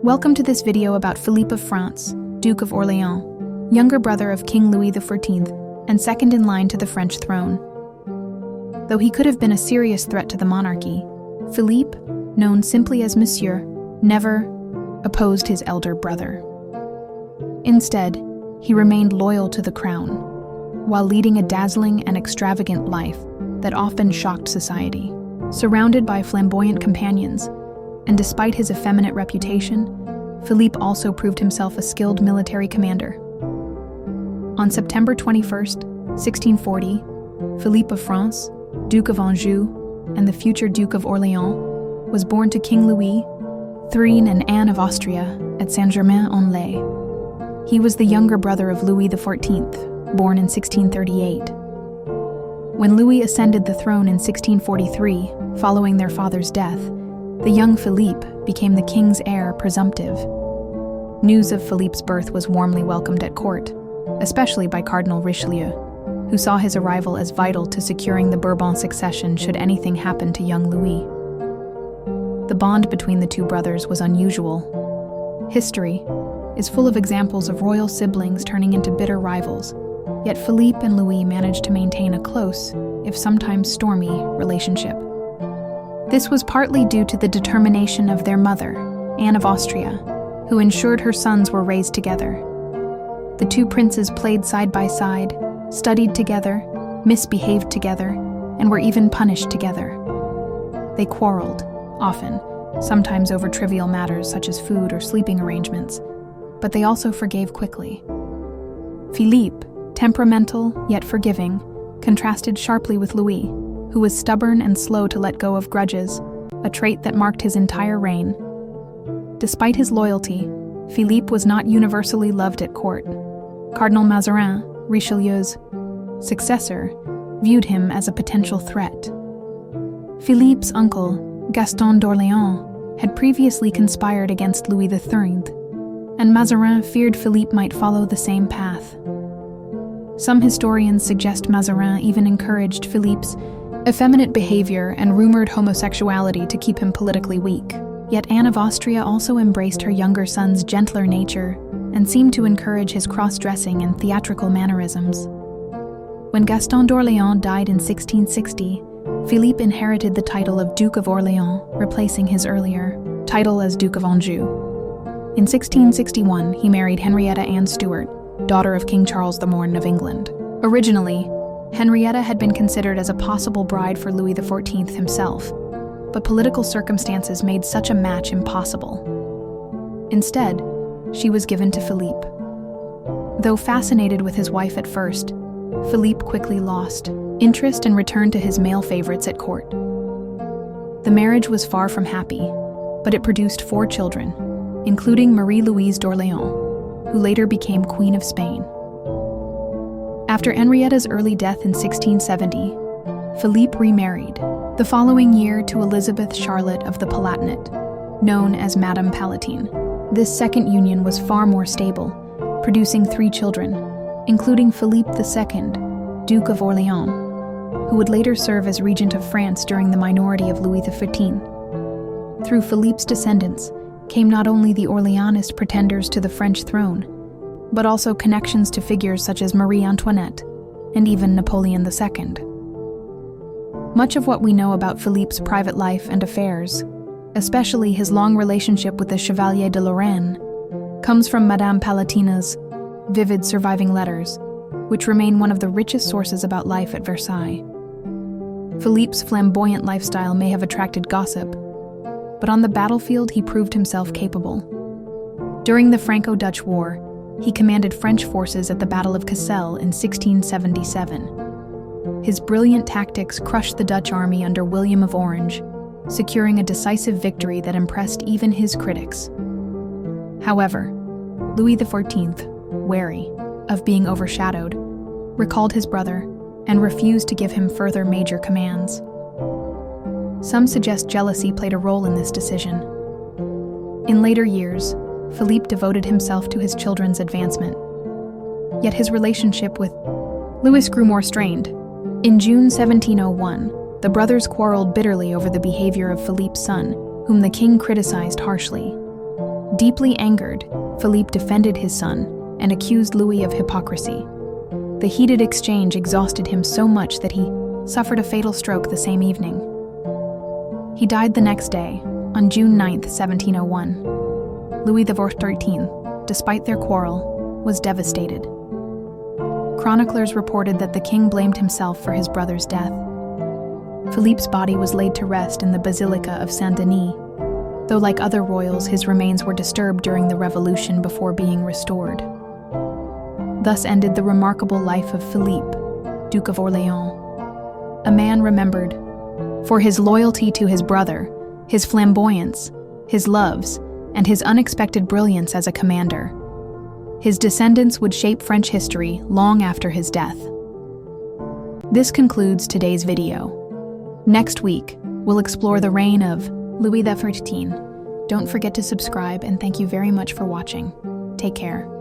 Welcome to this video about Philippe of France, Duke of Orléans, younger brother of King Louis XIV, and second in line to the French throne. Though he could have been a serious threat to the monarchy, Philippe, known simply as Monsieur, never opposed his elder brother. Instead, he remained loyal to the crown, while leading a dazzling and extravagant life that often shocked society. Surrounded by flamboyant companions, and despite his effeminate reputation, Philippe also proved himself a skilled military commander. On September 21, 1640, Philippe of France, Duke of Anjou, and the future Duke of Orléans, was born to King Louis XIII and Anne of Austria at Saint-Germain-en-Laye. He was the younger brother of Louis XIV, born in 1638. When Louis ascended the throne in 1643, following their father's death, the young Philippe became the king's heir presumptive. News of Philippe's birth was warmly welcomed at court, especially by Cardinal Richelieu, who saw his arrival as vital to securing the Bourbon succession should anything happen to young Louis. The bond between the two brothers was unusual. History is full of examples of royal siblings turning into bitter rivals, yet Philippe and Louis managed to maintain a close, if sometimes stormy, relationship. This was partly due to the determination of their mother, Anne of Austria, who ensured her sons were raised together. The two princes played side by side, studied together, misbehaved together, and were even punished together. They quarreled, often, sometimes over trivial matters such as food or sleeping arrangements, but they also forgave quickly. Philippe, temperamental yet forgiving, contrasted sharply with Louis, who was stubborn and slow to let go of grudges, a trait that marked his entire reign. Despite his loyalty, Philippe was not universally loved at court. Cardinal Mazarin, Richelieu's successor, viewed him as a potential threat. Philippe's uncle, Gaston d'Orléans, had previously conspired against Louis XIII, and Mazarin feared Philippe might follow the same path. Some historians suggest Mazarin even encouraged Philippe's effeminate behavior and rumored homosexuality to keep him politically weak. Yet Anne of Austria also embraced her younger son's gentler nature and seemed to encourage his cross-dressing and theatrical mannerisms. When Gaston d'Orléans died in 1660, Philippe inherited the title of Duke of Orléans, replacing his earlier title as Duke of Anjou. In 1661, he married Henrietta Anne Stuart, daughter of King Charles the Morton of England. Originally, Henrietta had been considered as a possible bride for Louis XIV himself, but political circumstances made such a match impossible. Instead, she was given to Philippe. Though fascinated with his wife at first, Philippe quickly lost interest and returned to his male favorites at court. The marriage was far from happy, but it produced 4 children, including Marie-Louise d'Orléans, who later became Queen of Spain. After Henrietta's early death in 1670, Philippe remarried the following year to Elizabeth Charlotte of the Palatinate, known as Madame Palatine. This second union was far more stable, producing 3 children, including Philippe II, Duke of Orléans, who would later serve as regent of France during the minority of Louis XV. Through Philippe's descendants came not only the Orleanist pretenders to the French throne, but also connections to figures such as Marie Antoinette and even Napoleon II. Much of what we know about Philippe's private life and affairs, especially his long relationship with the Chevalier de Lorraine, comes from Madame Palatine's vivid surviving letters, which remain one of the richest sources about life at Versailles. Philippe's flamboyant lifestyle may have attracted gossip, but on the battlefield he proved himself capable. During the Franco-Dutch War, he commanded French forces at the Battle of Cassel in 1677. His brilliant tactics crushed the Dutch army under William of Orange, securing a decisive victory that impressed even his critics. However, Louis XIV, wary of being overshadowed, recalled his brother and refused to give him further major commands. Some suggest jealousy played a role in this decision. In later years, Philippe devoted himself to his children's advancement. Yet his relationship with Louis grew more strained. In June 1701, the brothers quarreled bitterly over the behavior of Philippe's son, whom the king criticized harshly. Deeply angered, Philippe defended his son and accused Louis of hypocrisy. The heated exchange exhausted him so much that he suffered a fatal stroke the same evening. He died the next day, on June 9, 1701. Louis XIV, despite their quarrel, was devastated. Chroniclers reported that the king blamed himself for his brother's death. Philippe's body was laid to rest in the Basilica of Saint-Denis, though like other royals, his remains were disturbed during the Revolution before being restored. Thus ended the remarkable life of Philippe, Duke of Orléans, a man remembered for his loyalty to his brother, his flamboyance, his loves, and his unexpected brilliance as a commander. His descendants would shape French history long after his death. This concludes today's video. Next week, we'll explore the reign of Louis XIV. Don't forget to subscribe, and thank you very much for watching. Take care.